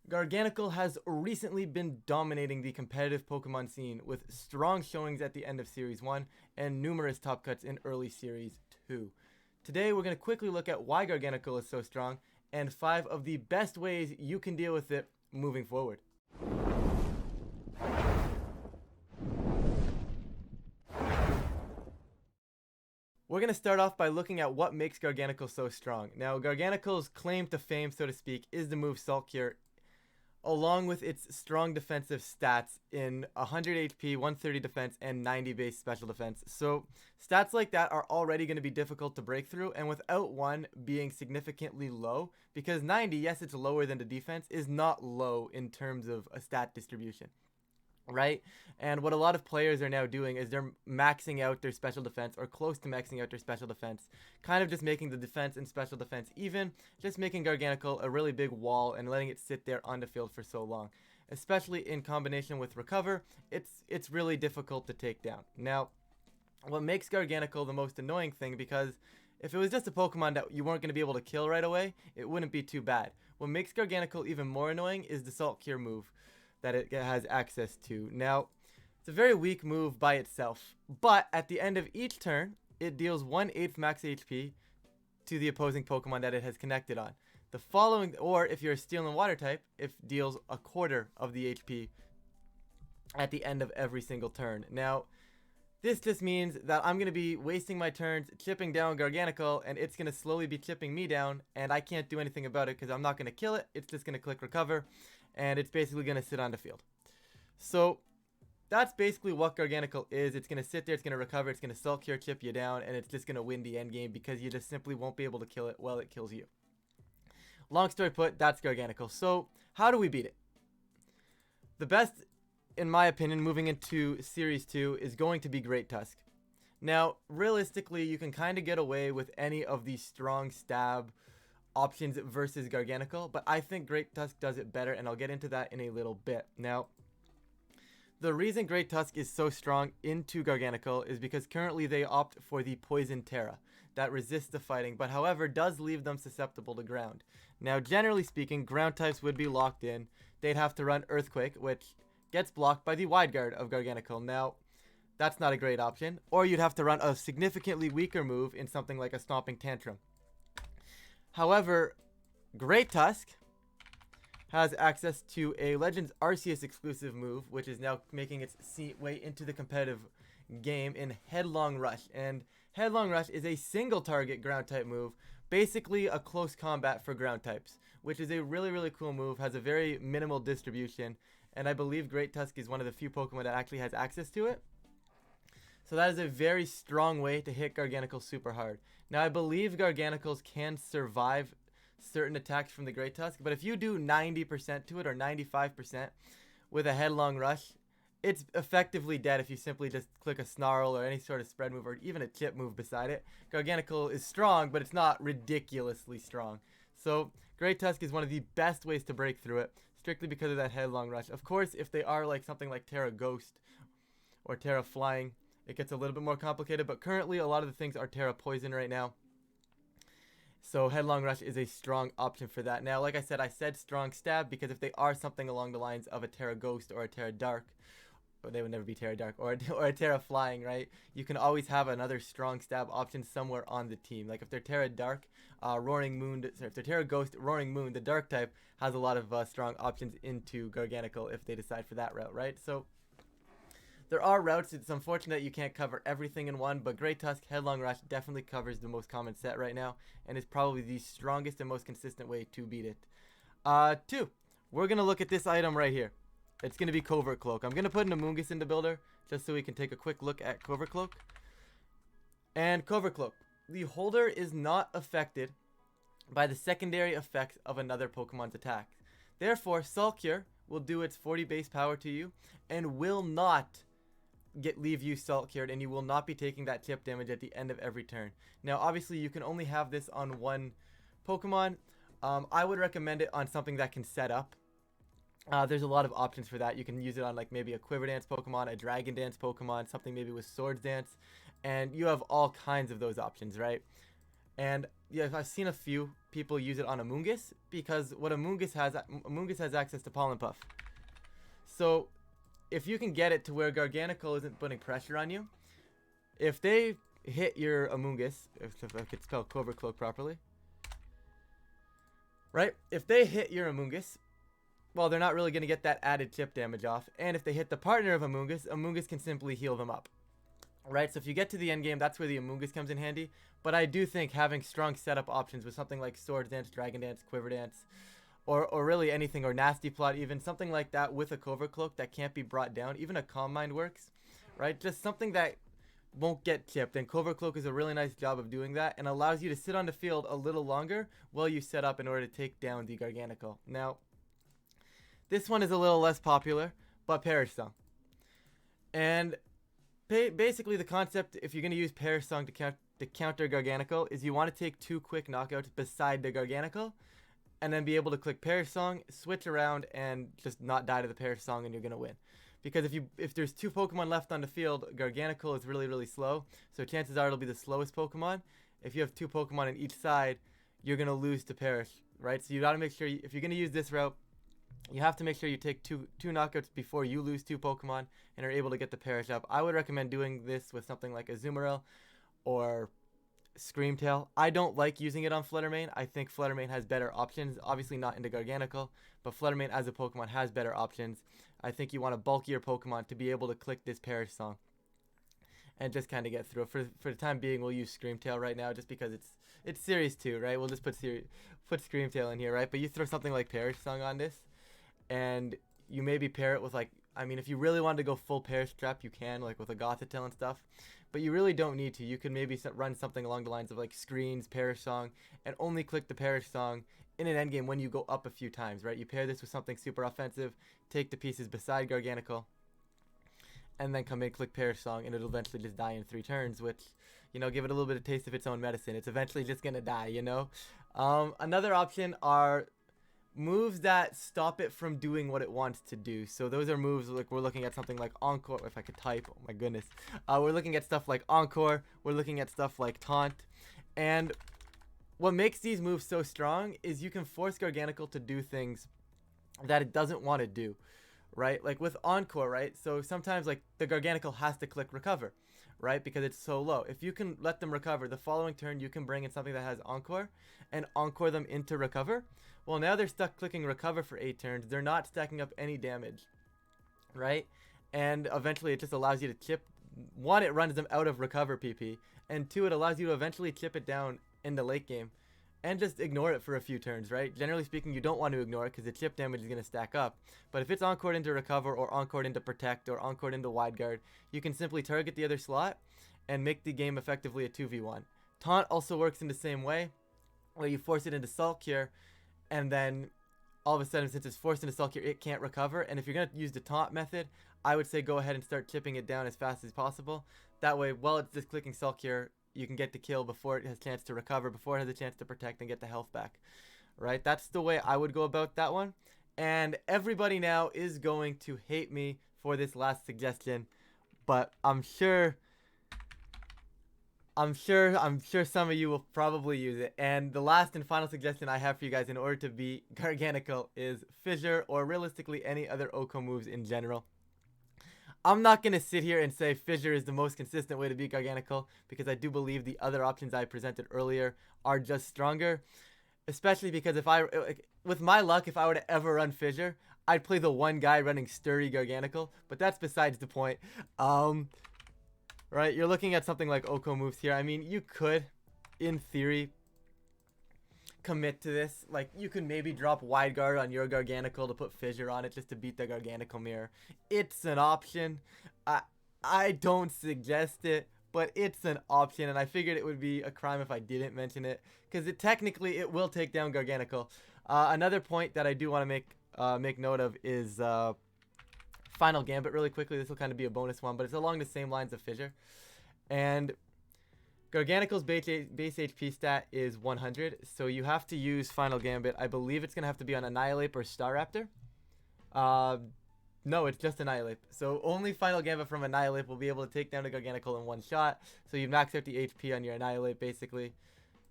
Garganacl has recently been dominating the competitive Pokemon scene with strong showings at the end of Series 1 and numerous top cuts in early Series 2. Today we're going to quickly look at why Garganacl is so strong and 5 of the best ways you can deal with it moving forward. We're going to start off by looking at what makes Garganacl so strong. Now, Garganacl's claim to fame, so to speak, is the move Salt Cure, along with its strong defensive stats in 100 HP, 130 defense, and 90 base special defense. So stats like that are already going to be difficult to break through, and without one being significantly low, because 90, yes, it's lower than the defense, is not low in terms of a stat distribution. Right? And what a lot of players are now doing is they're maxing out their special defense or close to maxing out their special defense, kind of just making the defense and special defense even, just making Garganacl a really big wall and letting it sit there on the field for so long. Especially in combination with Recover, it's really difficult to take down. Now, what makes Garganacl the most annoying thing, because if it was just a Pokemon that you weren't going to be able to kill right away, it wouldn't be too bad. What makes Garganacl even more annoying is the Salt Cure move that it has access to. Now, it's a very weak move by itself, but at the end of each turn, it deals 1/8 max HP to the opposing Pokemon that it has connected on. The following, or if you're a Steel and Water type, it deals 1/4 of the HP at the end of every single turn. Now, this just means that I'm going to be wasting my turns chipping down Garganacl, and it's going to slowly be chipping me down, and I can't do anything about it because I'm not going to kill it. It's just going to click Recover, and it's basically going to sit on the field. So that's basically what Garganacl is. It's going to sit there, it's going to recover, it's going to Salt Cure chip you down, and it's just going to win the end game because you just simply won't be able to kill it while it kills you. Long story put, that's Garganacl. So how do we beat it? The best, in my opinion, moving into Series 2 is going to be Great Tusk. Now, realistically, you can kind of get away with any of these strong stab options versus Garganacl, but I think Great Tusk does it better, and I'll get into that in a little bit. Now, the reason Great Tusk is so strong into Garganacl is because currently they opt for the Poison Terra that resists the fighting, but however does leave them susceptible to ground. Now, generally speaking, ground types would be locked in. They'd have to run Earthquake, which gets blocked by the Wide Guard of Garganacl. Now, that's not a great option. Or you'd have to run a significantly weaker move in something like a Stomping Tantrum. However, Great Tusk has access to a Legends Arceus exclusive move, which is now making its way into the competitive game in Headlong Rush. And Headlong Rush is a single target ground type move, basically a close combat for ground types, which is a really, really cool move, has a very minimal distribution, and I believe Great Tusk is one of the few Pokemon that actually has access to it. So that is a very strong way to hit Garganacl super hard. Now, I believe Garganacls can survive certain attacks from the Great Tusk, but if you do 90% to it or 95% with a Headlong Rush, it's effectively dead if you simply just click a Snarl or any sort of spread move or even a chip move beside it. Garganacl is strong, but it's not ridiculously strong. So Great Tusk is one of the best ways to break through it, strictly because of that Headlong Rush. Of course, if they are like something like Terra Ghost or Terra Flying, it gets a little bit more complicated, but currently a lot of the things are Terra Poison right now. So Headlong Rush is a strong option for that. Now, like I said strong stab because if they are something along the lines of a Terra Ghost or a Terra Dark, but they would never be Terra Dark, or a Terra Flying, right? You can always have another strong stab option somewhere on the team. Like if they're Terra Dark, Roaring Moon, if they're Terra Ghost, Roaring Moon, the Dark type has a lot of strong options into Garganacl if they decide for that route, right? So there are routes. It's unfortunate you can't cover everything in one, but Great Tusk, Headlong Rush definitely covers the most common set right now, and is probably the strongest and most consistent way to beat it. 2, we're going to look at this item right here. It's going to be Covert Cloak. I'm going to put an Amoonguss in the builder, just so we can take a quick look at Covert Cloak. And Covert Cloak. The holder is not affected by the secondary effects of another Pokemon's attack. Therefore, Salt Cure will do its 40 base power to you, and will not leave you Salt Cured, and you will not be taking that chip damage at the end of every turn. Now, obviously, you can only have this on one Pokemon. I would recommend it on something that can set up. There's a lot of options for that. You can use it on like maybe a Quiver Dance Pokemon, a Dragon Dance Pokemon, something maybe with Swords Dance, and you have all kinds of those options, right? And yeah, I've seen a few people use it on Amoonguss because what Amoonguss has access to Pollen Puff. So if you can get it to where Garganacl isn't putting pressure on you, if they hit your Amoonguss, if I could spell Covert Cloak properly, right? If they hit your Amoonguss, well, they're not really going to get that added chip damage off. And if they hit the partner of Amoonguss, Amoonguss can simply heal them up. Right, so if you get to the end game, that's where the Amoonguss comes in handy. But I do think having strong setup options with something like Sword Dance, Dragon Dance, Quiver Dance, or really anything, or Nasty Plot even, something like that with a Covert Cloak that can't be brought down, even a Calm Mind works, right? Just something that won't get chipped, and Covert Cloak is a really nice job of doing that and allows you to sit on the field a little longer while you set up in order to take down the Garganacl. Now, this one is a little less popular, but Perish Song. And basically the concept, if you're going to use Perish Song to counter Garganacl, is you want to take 2 quick knockouts beside the Garganacl, and then be able to click Perish Song, switch around, and just not die to the Perish Song, and you're going to win. Because if there's 2 Pokemon left on the field, Garganacl is really, really slow, so chances are it'll be the slowest Pokemon. If you have 2 Pokemon on each side, you're going to lose to Perish, right? So you got to make sure, if you're going to use this route, you have to make sure you take two knockouts before you lose 2 Pokemon and are able to get the Perish up. I would recommend doing this with something like Azumarill or Screamtail. I don't like using it on Fluttermane. I think Fluttermane has better options. Obviously not into Garganacl, but Fluttermane as a Pokemon has better options. I think you want a bulkier Pokemon to be able to click this Perish Song and just kind of get through. For the time being, we'll use Screamtail right now just because it's Series 2, right? We'll just put Screamtail in here, right? But you throw something like Perish Song on this, and you maybe pair it with, like, I mean, if you really wanted to go full Perish Trap, you can, like with a Gothitelle and stuff. But you really don't need to. You can maybe run something along the lines of like Screens, Perish Song, and only click the Perish Song in an endgame when you go up a few times, right? You pair this with something super offensive, take the pieces beside Garganacl, and then come in, click Perish Song, and it'll eventually just die in 3 turns, which, you know, give it a little bit of taste of its own medicine. It's eventually just going to die, you know? Another option are moves that stop it from doing what it wants to do. So those are moves like we're looking at something like Encore. If I could type, oh my goodness. We're looking at stuff like Encore. We're looking at stuff like Taunt. And what makes these moves so strong is you can force Garganacl to do things that it doesn't want to do, right? Like with Encore, right? So sometimes like the Garganacl has to click Recover, right? Because it's so low. If you can let them recover, the following turn you can bring in something that has Encore and Encore them into Recover. Well, now they're stuck clicking Recover for 8 turns. They're not stacking up any damage, right? And eventually it just allows you to chip. 1, it runs them out of Recover PP, and 2, it allows you to eventually chip it down in the late game and just ignore it for a few turns, right? Generally speaking, you don't want to ignore it because the chip damage is going to stack up. But if it's Encored into Recover or Encored into Protect or Encored into Wide Guard, you can simply target the other slot and make the game effectively a 2v1. Taunt also works in the same way, where you force it into Salt Cure, and then all of a sudden, since it's forced into Salt Cure, it can't recover. And if you're going to use the Taunt method, I would say go ahead and start chipping it down as fast as possible. That way, while it's just clicking Salt Cure, you can get the kill before it has a chance to recover, before it has a chance to protect and get the health back. Right? That's the way I would go about that one. And everybody now is going to hate me for this last suggestion, but I'm sure some of you will probably use it. And the last and final suggestion I have for you guys in order to beat Garganacl is Fissure, or realistically any other OHKO moves in general. I'm not going to sit here and say Fissure is the most consistent way to beat Garganacl, because I do believe the other options I presented earlier are just stronger. Especially because with my luck, if I were to ever run Fissure, I'd play the one guy running Sturdy Garganacl, but that's besides the point. Right, you're looking at something like OHKO moves here. I mean, you could, in theory, commit to this. Like, you could maybe drop Wide Guard on your Garganacl to put Fissure on it just to beat the Garganacl mirror. It's an option. I don't suggest it, but it's an option, and I figured it would be a crime if I didn't mention it, because technically it will take down Garganacl. Another point that I do want to make note of is Final Gambit really quickly. This will kind of be a bonus one, but it's along the same lines of Fissure. And Garganacl's base HP stat is 100, so you have to use Final Gambit. I believe it's going to have to be on Annihilate or Staraptor. No, it's just Annihilate. So only Final Gambit from Annihilate will be able to take down a Garganacl in one shot. So you max out the HP on your Annihilate, basically.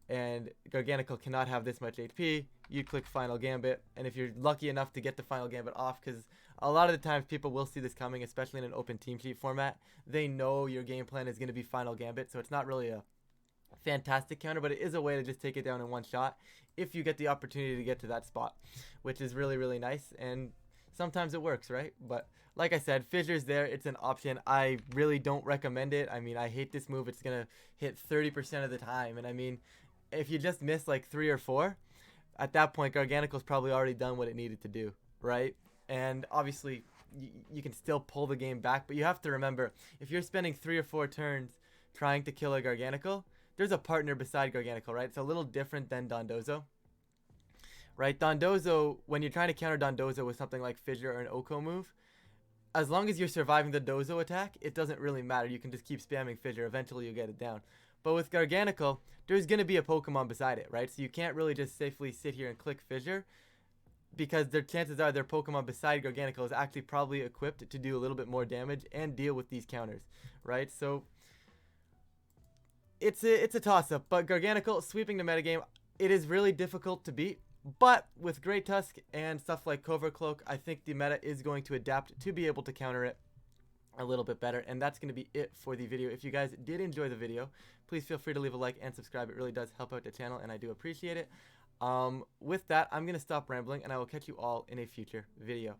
and Garganacl cannot have this much HP, you click Final Gambit, and if you're lucky enough to get the Final Gambit off, because a lot of the times people will see this coming, especially in an open team sheet format, they know your game plan is going to be Final Gambit, so it's not really a fantastic counter, but it is a way to just take it down in one shot if you get the opportunity to get to that spot, which is really, really nice, and sometimes it works, right? But like I said, Fissure's there. It's an option. I really don't recommend it. I mean, I hate this move. It's going to hit 30% of the time, and I mean, if you just miss like 3 or 4, at that point, Garganacl's probably already done what it needed to do, right? And obviously, you can still pull the game back, but you have to remember, if you're spending 3 or 4 turns trying to kill a Garganacl, there's a partner beside Garganacl, right? It's a little different than Dondozo, right? Dondozo, when you're trying to counter Dondozo with something like Fissure or an Oko move, as long as you're surviving the Dozo attack, it doesn't really matter. You can just keep spamming Fissure. Eventually, you'll get it down. But with Garganacl, there's going to be a Pokemon beside it, right? So you can't really just safely sit here and click Fissure, because their chances are their Pokemon beside Garganacl is actually probably equipped to do a little bit more damage and deal with these counters, right? So it's a toss-up, but Garganacl sweeping the metagame, it is really difficult to beat. But with Great Tusk and stuff like Covert Cloak, I think the meta is going to adapt to be able to counter it a little bit better. And that's going to be it for the video. If you guys did enjoy the video, please feel free to leave a like and subscribe. It really does help out the channel, and I do appreciate it. With that, I'm going to stop rambling, and I will catch you all in a future video.